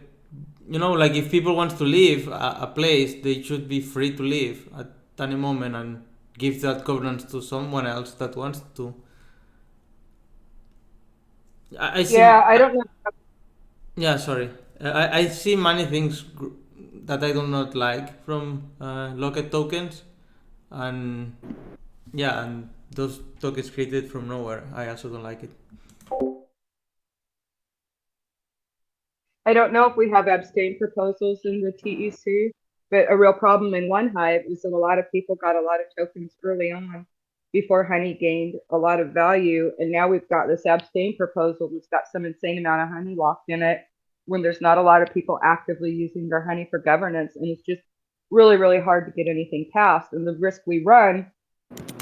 you know, like, if people want to leave a place, they should be free to leave at any moment and give that governance to someone else that wants to. I see. Yeah, I don't know. Yeah, sorry. I see many things that I do not like from locked tokens, and yeah, and those tokens created from nowhere, I also don't like it. I don't know if we have abstain proposals in the TEC, but a real problem in OneHive is that a lot of people got a lot of tokens early on before Honey gained a lot of value. And now we've got this abstain proposal that's got some insane amount of Honey locked in it when there's not a lot of people actively using their Honey for governance. And it's just really, really hard to get anything passed. And the risk we run,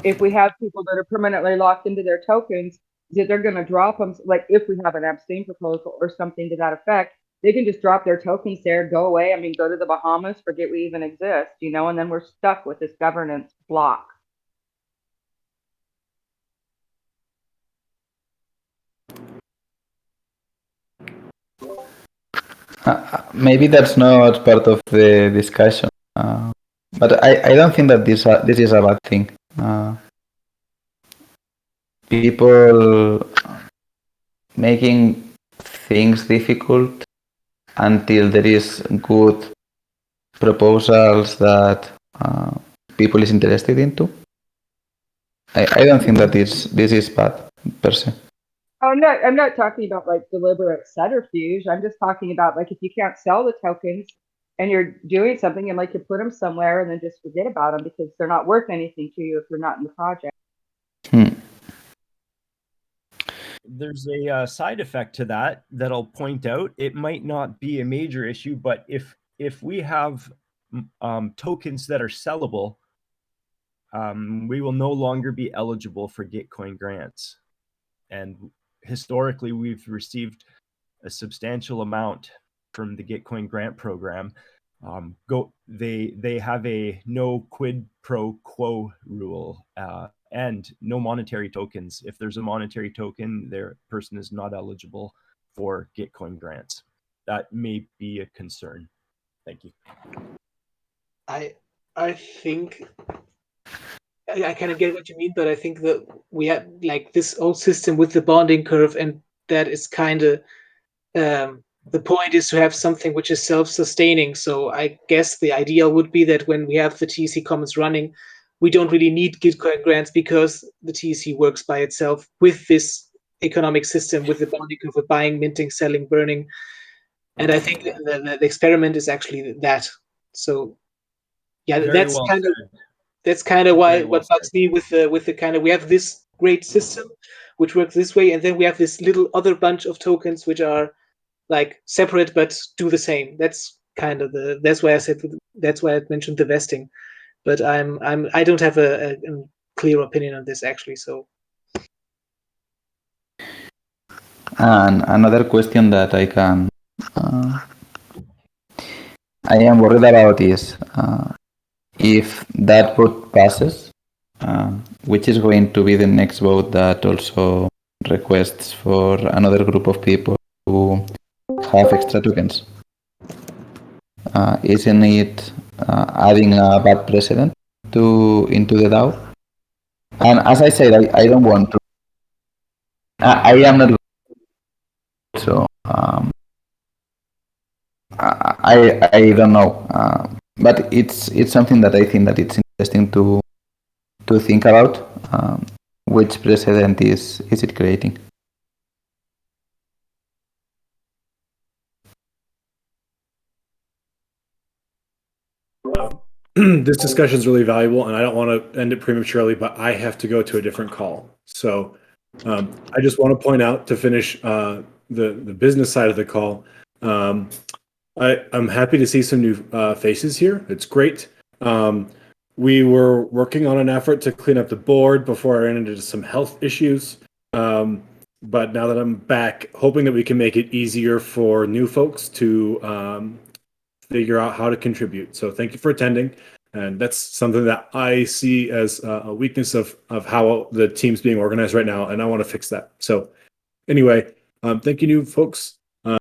if we have people that are permanently locked into their tokens, is that they're going to drop them. Like, if we have an abstain proposal or something to that effect, they can just drop their tokens there, go away. I mean, go to the Bahamas, forget we even exist, you know, and then we're stuck with this governance block. Maybe that's not part of the discussion, but I don't think that this is a bad thing. People making things difficult until there is good proposals that people is interested into. I don't think that this is bad per se. I'm not talking about like deliberate subterfuge. I'm just talking about like if you can't sell the tokens and you're doing something and like you put them somewhere and then just forget about them because they're not worth anything to you if you're not in the project. There's a side effect to that I'll point out. It might not be a major issue, but if we have tokens that are sellable, we will no longer be eligible for Gitcoin grants. And historically, we've received a substantial amount from the Gitcoin grant program. They have a no quid pro quo rule and no monetary tokens. If there's a monetary token, their person is not eligible for Gitcoin grants. That may be a concern. Thank you. I think I kind of get what you mean, but I think that we have like this old system with the bonding curve, and that is kind of the point is to have something which is self-sustaining. So I guess the ideal would be that when we have the TEC Commons running, we don't really need Gitcoin grants because the TEC works by itself with this economic system, with the bonding curve, with buying, minting, selling, burning. And I think the experiment is actually that. So yeah, that's kind of why what bugs me with the kind of we have this great system which works this way, and then we have this little other bunch of tokens which are like separate but do the same. That's kind of that's why I mentioned the vesting. But I don't have a clear opinion on this actually. So and another question that I am worried about is if that vote passes, which is going to be the next vote that also requests for another group of people who have extra tokens. Isn't it adding a bad precedent into the DAO? And as I said, I don't want to. I am not. So I don't know, but it's something that I think that it's interesting to think about. Which precedent is it creating? This discussion is really valuable, and I don't want to end it prematurely, but I have to go to a different call. So I just want to point out to finish the business side of the call. I'm happy to see some new faces here. It's great. We were working on an effort to clean up the board before I ran into some health issues. But now that I'm back, hoping that we can make it easier for new folks to figure out how to contribute. So thank you for attending. And that's something that I see as a weakness of how the team's being organized right now. And I want to fix that. So anyway, thank you, new folks.